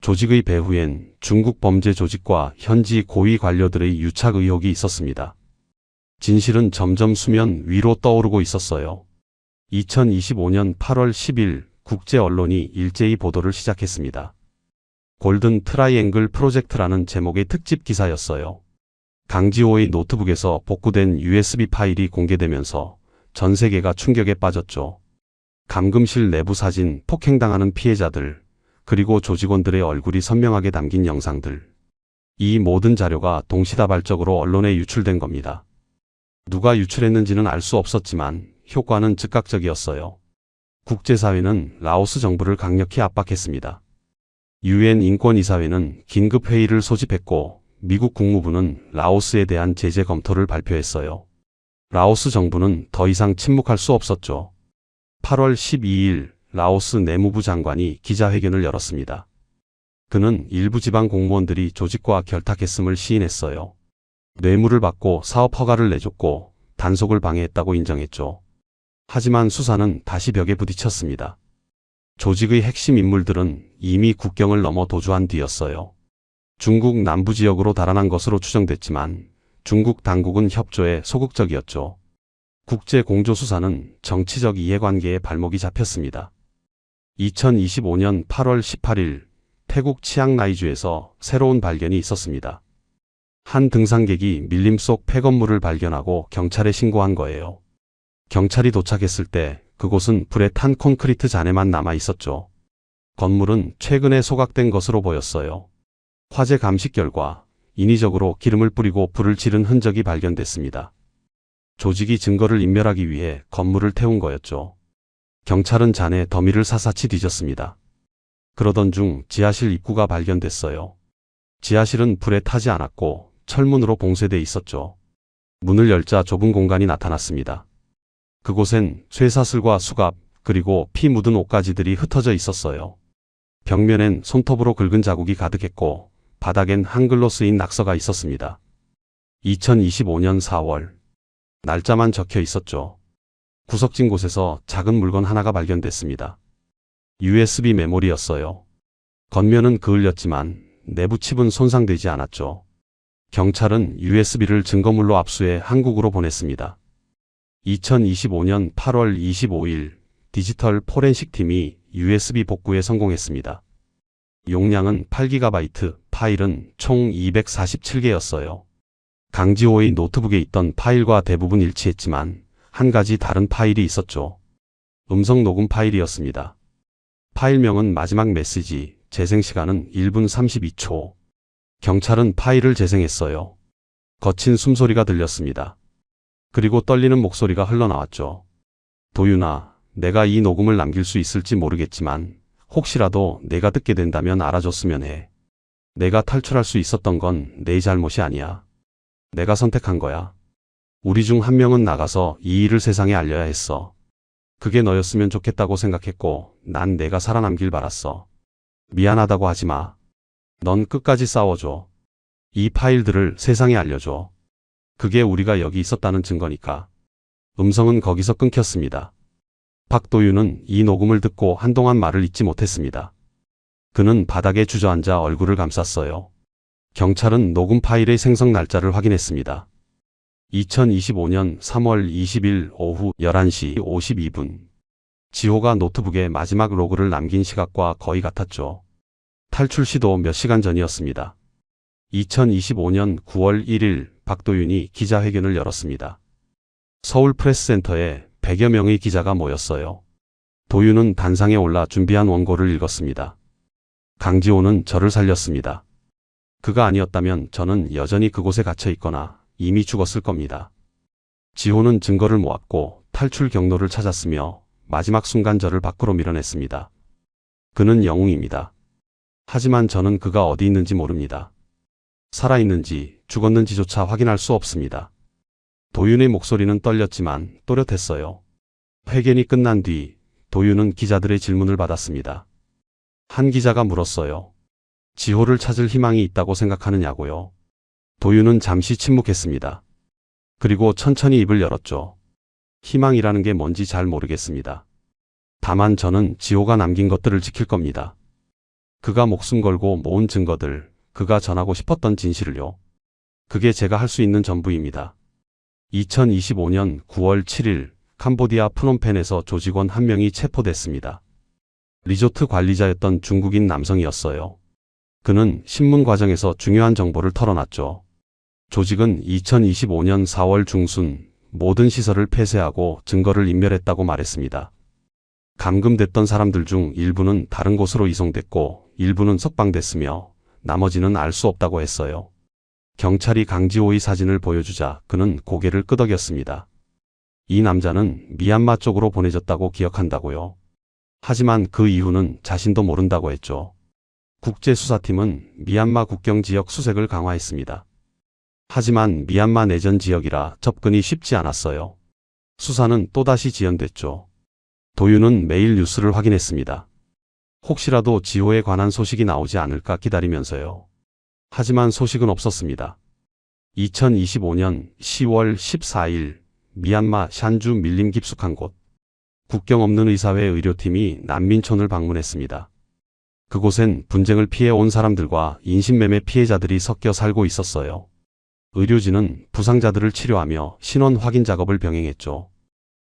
조직의 배후엔 중국 범죄 조직과 현지 고위 관료들의 유착 의혹이 있었습니다. 진실은 점점 수면 위로 떠오르고 있었어요. 2025년 8월 10일 국제 언론이 일제히 보도를 시작했습니다. 골든 트라이앵글 프로젝트라는 제목의 특집 기사였어요. 강지호의 노트북에서 복구된 USB 파일이 공개되면서 전 세계가 충격에 빠졌죠. 감금실 내부 사진, 폭행당하는 피해자들, 그리고 조직원들의 얼굴이 선명하게 담긴 영상들. 이 모든 자료가 동시다발적으로 언론에 유출된 겁니다. 누가 유출했는지는 알 수 없었지만 효과는 즉각적이었어요. 국제사회는 라오스 정부를 강력히 압박했습니다. UN 인권이사회는 긴급회의를 소집했고 미국 국무부는 라오스에 대한 제재 검토를 발표했어요. 라오스 정부는 더 이상 침묵할 수 없었죠. 8월 12일 라오스 내무부 장관이 기자회견을 열었습니다. 그는 일부 지방 공무원들이 조직과 결탁했음을 시인했어요. 뇌물을 받고 사업 허가를 내줬고 단속을 방해했다고 인정했죠. 하지만 수사는 다시 벽에 부딪혔습니다. 조직의 핵심 인물들은 이미 국경을 넘어 도주한 뒤였어요. 중국 남부 지역으로 달아난 것으로 추정됐지만 중국 당국은 협조에 소극적이었죠. 국제 공조 수사는 정치적 이해관계에 발목이 잡혔습니다. 2025년 8월 18일 태국 치앙라이주에서 새로운 발견이 있었습니다. 한 등산객이 밀림 속 폐건물을 발견하고 경찰에 신고한 거예요. 경찰이 도착했을 때 그곳은 불에 탄 콘크리트 잔해만 남아 있었죠. 건물은 최근에 소각된 것으로 보였어요. 화재 감식 결과 인위적으로 기름을 뿌리고 불을 지른 흔적이 발견됐습니다. 조직이 증거를 인멸하기 위해 건물을 태운 거였죠. 경찰은 잔해 더미를 샅샅이 뒤졌습니다. 그러던 중 지하실 입구가 발견됐어요. 지하실은 불에 타지 않았고 철문으로 봉쇄돼 있었죠. 문을 열자 좁은 공간이 나타났습니다. 그곳엔 쇠사슬과 수갑, 그리고 피 묻은 옷가지들이 흩어져 있었어요. 벽면엔 손톱으로 긁은 자국이 가득했고 바닥엔 한글로 쓰인 낙서가 있었습니다. 2025년 4월. 날짜만 적혀 있었죠. 구석진 곳에서 작은 물건 하나가 발견됐습니다. USB 메모리였어요. 겉면은 그을렸지만 내부 칩은 손상되지 않았죠. 경찰은 USB를 증거물로 압수해 한국으로 보냈습니다. 2025년 8월 25일 디지털 포렌식 팀이 USB 복구에 성공했습니다. 용량은 8GB, 파일은 총 247개였어요. 강지호의 노트북에 있던 파일과 대부분 일치했지만 한 가지 다른 파일이 있었죠. 음성 녹음 파일이었습니다. 파일명은 마지막 메시지, 재생시간은 1분 32초. 경찰은 파일을 재생했어요. 거친 숨소리가 들렸습니다. 그리고 떨리는 목소리가 흘러나왔죠. 도윤아, 내가 이 녹음을 남길 수 있을지 모르겠지만 혹시라도 내가 듣게 된다면 알아줬으면 해. 내가 탈출할 수 있었던 건 내 잘못이 아니야. 내가 선택한 거야. 우리 중 한 명은 나가서 이 일을 세상에 알려야 했어. 그게 너였으면 좋겠다고 생각했고 난 내가 살아남길 바랐어. 미안하다고 하지 마. 넌 끝까지 싸워줘. 이 파일들을 세상에 알려줘. 그게 우리가 여기 있었다는 증거니까. 음성은 거기서 끊겼습니다. 박도윤은 이 녹음을 듣고 한동안 말을 잇지 못했습니다. 그는 바닥에 주저앉아 얼굴을 감쌌어요. 경찰은 녹음 파일의 생성 날짜를 확인했습니다. 2025년 3월 20일 오후 11시 52분. 지호가 노트북에 마지막 로그를 남긴 시각과 거의 같았죠. 탈출 시도 몇 시간 전이었습니다. 2025년 9월 1일 박도윤이 기자회견을 열었습니다. 서울 프레스센터에 100여 명의 기자가 모였어요. 도윤은 단상에 올라 준비한 원고를 읽었습니다. 강지호는 저를 살렸습니다. 그가 아니었다면 저는 여전히 그곳에 갇혀 있거나 이미 죽었을 겁니다. 지호는 증거를 모았고 탈출 경로를 찾았으며 마지막 순간 저를 밖으로 밀어냈습니다. 그는 영웅입니다. 하지만 저는 그가 어디 있는지 모릅니다. 살아있는지 죽었는지조차 확인할 수 없습니다. 도윤의 목소리는 떨렸지만 또렷했어요. 회견이 끝난 뒤 도윤은 기자들의 질문을 받았습니다. 한 기자가 물었어요. 지호를 찾을 희망이 있다고 생각하느냐고요. 도윤은 잠시 침묵했습니다. 그리고 천천히 입을 열었죠. 희망이라는 게 뭔지 잘 모르겠습니다. 다만 저는 지호가 남긴 것들을 지킬 겁니다. 그가 목숨 걸고 모은 증거들, 그가 전하고 싶었던 진실을요. 그게 제가 할 수 있는 전부입니다. 2025년 9월 7일 캄보디아 프놈펜에서 조직원 한 명이 체포됐습니다. 리조트 관리자였던 중국인 남성이었어요. 그는 신문 과정에서 중요한 정보를 털어놨죠. 조직은 2025년 4월 중순 모든 시설을 폐쇄하고 증거를 인멸했다고 말했습니다. 감금됐던 사람들 중 일부는 다른 곳으로 이송됐고 일부는 석방됐으며 나머지는 알 수 없다고 했어요. 경찰이 강지호의 사진을 보여주자 그는 고개를 끄덕였습니다. 이 남자는 미얀마 쪽으로 보내졌다고 기억한다고요. 하지만 그 이유는 자신도 모른다고 했죠. 국제수사팀은 미얀마 국경 지역 수색을 강화했습니다. 하지만 미얀마 내전 지역이라 접근이 쉽지 않았어요. 수사는 또다시 지연됐죠. 도윤은 매일 뉴스를 확인했습니다. 혹시라도 지호에 관한 소식이 나오지 않을까 기다리면서요. 하지만 소식은 없었습니다. 2025년 10월 14일 미얀마 샨주 밀림 깊숙한 곳. 국경 없는 의사회 의료팀이 난민촌을 방문했습니다. 그곳엔 분쟁을 피해 온 사람들과 인신매매 피해자들이 섞여 살고 있었어요. 의료진은 부상자들을 치료하며 신원 확인 작업을 병행했죠.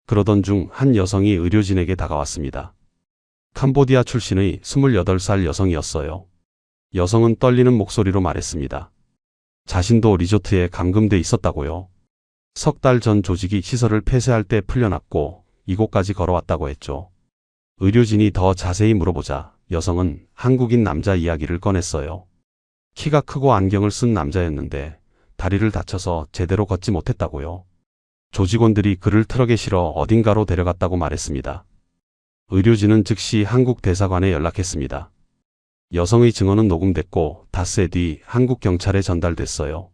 그러던 중 한 여성이 의료진에게 다가왔습니다. 캄보디아 출신의 28살 여성이었어요. 여성은 떨리는 목소리로 말했습니다. 자신도 리조트에 감금돼 있었다고요. 석 달 전 조직이 시설을 폐쇄할 때 풀려났고 이곳까지 걸어왔다고 했죠. 의료진이 더 자세히 물어보자 여성은 한국인 남자 이야기를 꺼냈어요. 키가 크고 안경을 쓴 남자였는데 다리를 다쳐서 제대로 걷지 못했다고요. 조직원들이 그를 트럭에 실어 어딘가로 데려갔다고 말했습니다. 의료진은 즉시 한국 대사관에 연락했습니다. 여성의 증언은 녹음됐고 닷새 뒤 한국 경찰에 전달됐어요.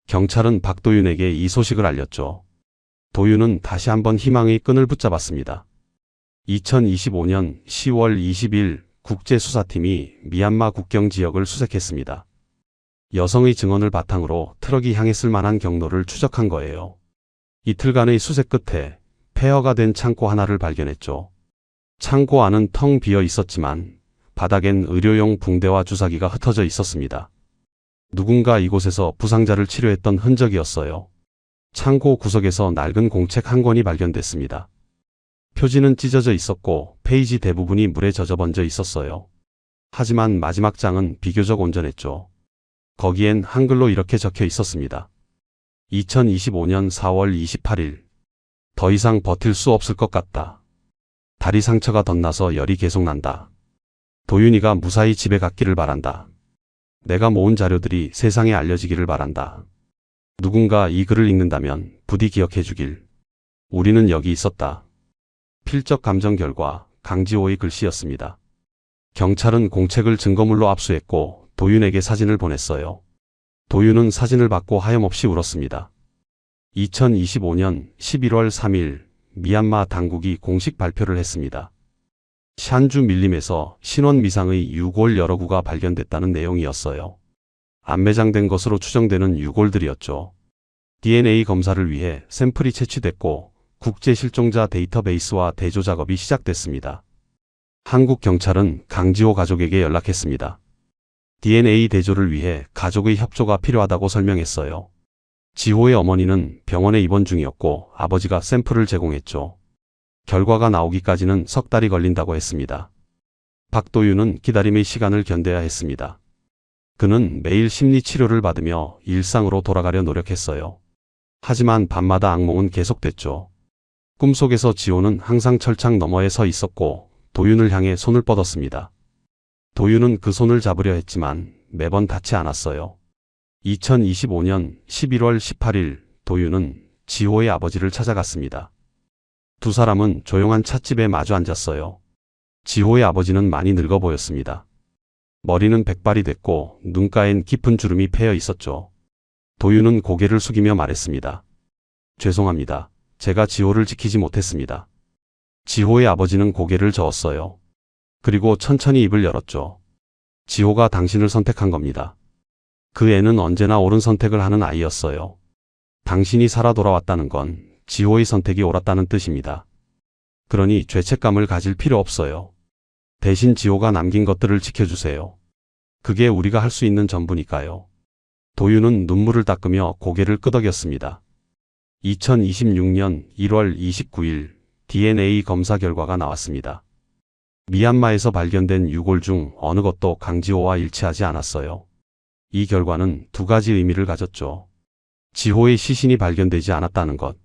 경찰은 박도윤에게 이 소식을 알렸죠. 도윤은 다시 한번 희망의 끈을 붙잡았습니다. 2025년 10월 20일 국제수사팀이 미얀마 국경 지역을 수색했습니다. 여성의 증언을 바탕으로 트럭이 향했을 만한 경로를 추적한 거예요. 이틀간의 수색 끝에 폐허가 된 창고 하나를 발견했죠. 창고 안은 텅 비어 있었지만 바닥엔 의료용 붕대와 주사기가 흩어져 있었습니다. 누군가 이곳에서 부상자를 치료했던 흔적이었어요. 창고 구석에서 낡은 공책 한 권이 발견됐습니다. 표지는 찢어져 있었고 페이지 대부분이 물에 젖어번져 있었어요. 하지만 마지막 장은 비교적 온전했죠. 거기엔 한글로 이렇게 적혀 있었습니다. 2025년 4월 28일. 더 이상 버틸 수 없을 것 같다. 다리 상처가 덧나서 열이 계속 난다. 도윤이가 무사히 집에 갔기를 바란다. 내가 모은 자료들이 세상에 알려지기를 바란다. 누군가 이 글을 읽는다면 부디 기억해 주길. 우리는 여기 있었다. 필적 감정 결과 강지호의 글씨였습니다. 경찰은 공책을 증거물로 압수했고 도윤에게 사진을 보냈어요. 도윤은 사진을 받고 하염없이 울었습니다. 2025년 11월 3일 미얀마 당국이 공식 발표를 했습니다. 샨주 밀림에서 신원 미상의 유골 여러 구가 발견됐다는 내용이었어요. 안매장된 것으로 추정되는 유골들이었죠. DNA 검사를 위해 샘플이 채취됐고 국제실종자 데이터베이스와 대조 작업이 시작됐습니다. 한국 경찰은 강지호 가족에게 연락했습니다. DNA 대조를 위해 가족의 협조가 필요하다고 설명했어요. 지호의 어머니는 병원에 입원 중이었고 아버지가 샘플을 제공했죠. 결과가 나오기까지는 석 달이 걸린다고 했습니다. 박도윤은 기다림의 시간을 견뎌야 했습니다. 그는 매일 심리치료를 받으며 일상으로 돌아가려 노력했어요. 하지만 밤마다 악몽은 계속됐죠. 꿈속에서 지호는 항상 철창 너머에 서 있었고 도윤을 향해 손을 뻗었습니다. 도윤은 그 손을 잡으려 했지만 매번 닿지 않았어요. 2025년 11월 18일 도윤은 지호의 아버지를 찾아갔습니다. 두 사람은 조용한 찻집에 마주 앉았어요. 지호의 아버지는 많이 늙어 보였습니다. 머리는 백발이 됐고 눈가엔 깊은 주름이 패여 있었죠. 도윤은 고개를 숙이며 말했습니다. 죄송합니다. 제가 지호를 지키지 못했습니다. 지호의 아버지는 고개를 저었어요. 그리고 천천히 입을 열었죠. 지호가 당신을 선택한 겁니다. 그 애는 언제나 옳은 선택을 하는 아이였어요. 당신이 살아 돌아왔다는 건 지호의 선택이 옳았다는 뜻입니다. 그러니 죄책감을 가질 필요 없어요. 대신 지호가 남긴 것들을 지켜주세요. 그게 우리가 할 수 있는 전부니까요. 도윤은 눈물을 닦으며 고개를 끄덕였습니다. 2026년 1월 29일 DNA 검사 결과가 나왔습니다. 미얀마에서 발견된 유골 중 어느 것도 강지호와 일치하지 않았어요. 이 결과는 두 가지 의미를 가졌죠. 지호의 시신이 발견되지 않았다는 것,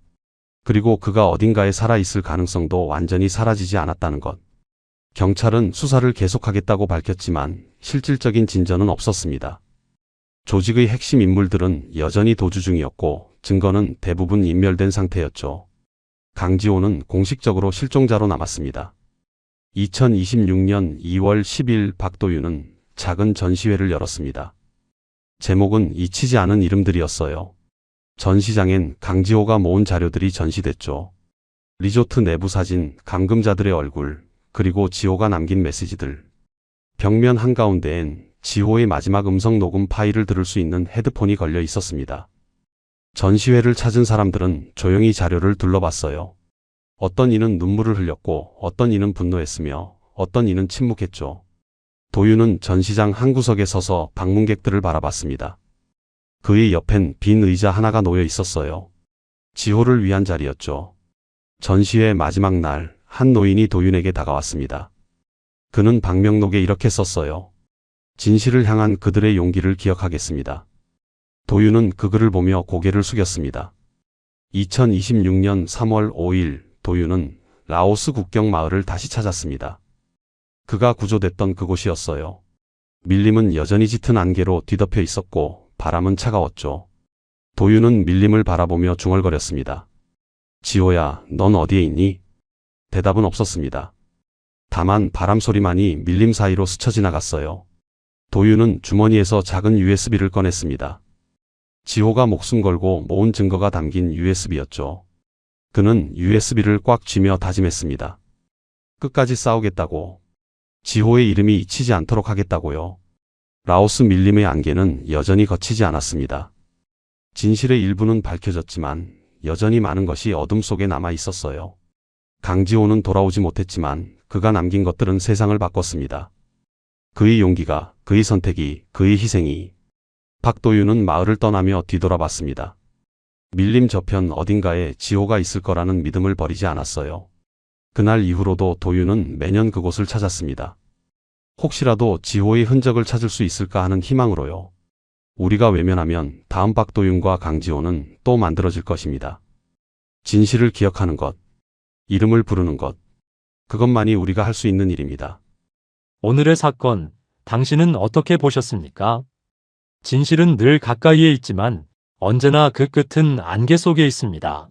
그리고 그가 어딘가에 살아있을 가능성도 완전히 사라지지 않았다는 것. 경찰은 수사를 계속하겠다고 밝혔지만 실질적인 진전은 없었습니다. 조직의 핵심 인물들은 여전히 도주 중이었고 증거는 대부분 인멸된 상태였죠. 강지호는 공식적으로 실종자로 남았습니다. 2026년 2월 10일 박도윤은 작은 전시회를 열었습니다. 제목은 잊히지 않은 이름들이었어요. 전시장엔 강지호가 모은 자료들이 전시됐죠. 리조트 내부 사진, 감금자들의 얼굴, 그리고 지호가 남긴 메시지들. 벽면 한가운데엔 지호의 마지막 음성 녹음 파일을 들을 수 있는 헤드폰이 걸려 있었습니다. 전시회를 찾은 사람들은 조용히 자료를 둘러봤어요. 어떤 이는 눈물을 흘렸고 어떤 이는 분노했으며 어떤 이는 침묵했죠. 도윤은 전시장 한 구석에 서서 방문객들을 바라봤습니다. 그의 옆엔 빈 의자 하나가 놓여 있었어요. 지호를 위한 자리였죠. 전시회 마지막 날 한 노인이 도윤에게 다가왔습니다. 그는 방명록에 이렇게 썼어요. 진실을 향한 그들의 용기를 기억하겠습니다. 도윤은 그 글을 보며 고개를 숙였습니다. 2026년 3월 5일 도윤은 라오스 국경 마을을 다시 찾았습니다. 그가 구조됐던 그곳이었어요. 밀림은 여전히 짙은 안개로 뒤덮여 있었고 바람은 차가웠죠. 도윤은 밀림을 바라보며 중얼거렸습니다. 지호야, 넌 어디에 있니? 대답은 없었습니다. 다만 바람 소리만이 밀림 사이로 스쳐 지나갔어요. 도윤은 주머니에서 작은 USB를 꺼냈습니다. 지호가 목숨 걸고 모은 증거가 담긴 USB였죠. 그는 USB를 꽉 쥐며 다짐했습니다. 끝까지 싸우겠다고. 지호의 이름이 잊히지 않도록 하겠다고요. 라오스 밀림의 안개는 여전히 거치지 않았습니다. 진실의 일부는 밝혀졌지만 여전히 많은 것이 어둠 속에 남아 있었어요. 강지호는 돌아오지 못했지만 그가 남긴 것들은 세상을 바꿨습니다. 그의 용기가, 그의 선택이, 그의 희생이. 박도윤은 마을을 떠나며 뒤돌아봤습니다. 밀림 저편 어딘가에 지호가 있을 거라는 믿음을 버리지 않았어요. 그날 이후로도 도윤은 매년 그곳을 찾았습니다. 혹시라도 지호의 흔적을 찾을 수 있을까 하는 희망으로요. 우리가 외면하면 다음 박도윤과 강지호는 또 만들어질 것입니다. 진실을 기억하는 것, 이름을 부르는 것, 그것만이 우리가 할 수 있는 일입니다. 오늘의 사건, 당신은 어떻게 보셨습니까? 진실은 늘 가까이에 있지만 언제나 그 끝은 안개 속에 있습니다.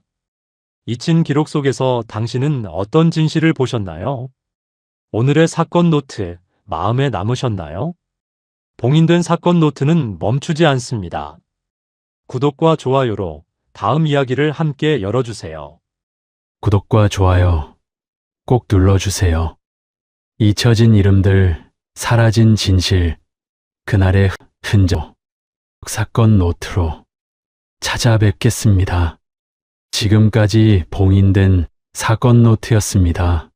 잊힌 기록 속에서 당신은 어떤 진실을 보셨나요? 오늘의 사건 노트, 마음에 남으셨나요? 봉인된 사건 노트는 멈추지 않습니다. 구독과 좋아요로 다음 이야기를 함께 열어주세요. 구독과 좋아요 꼭 눌러주세요. 잊혀진 이름들, 사라진 진실, 그날의 흔적, 사건 노트로 찾아뵙겠습니다. 지금까지 봉인된 사건 노트였습니다.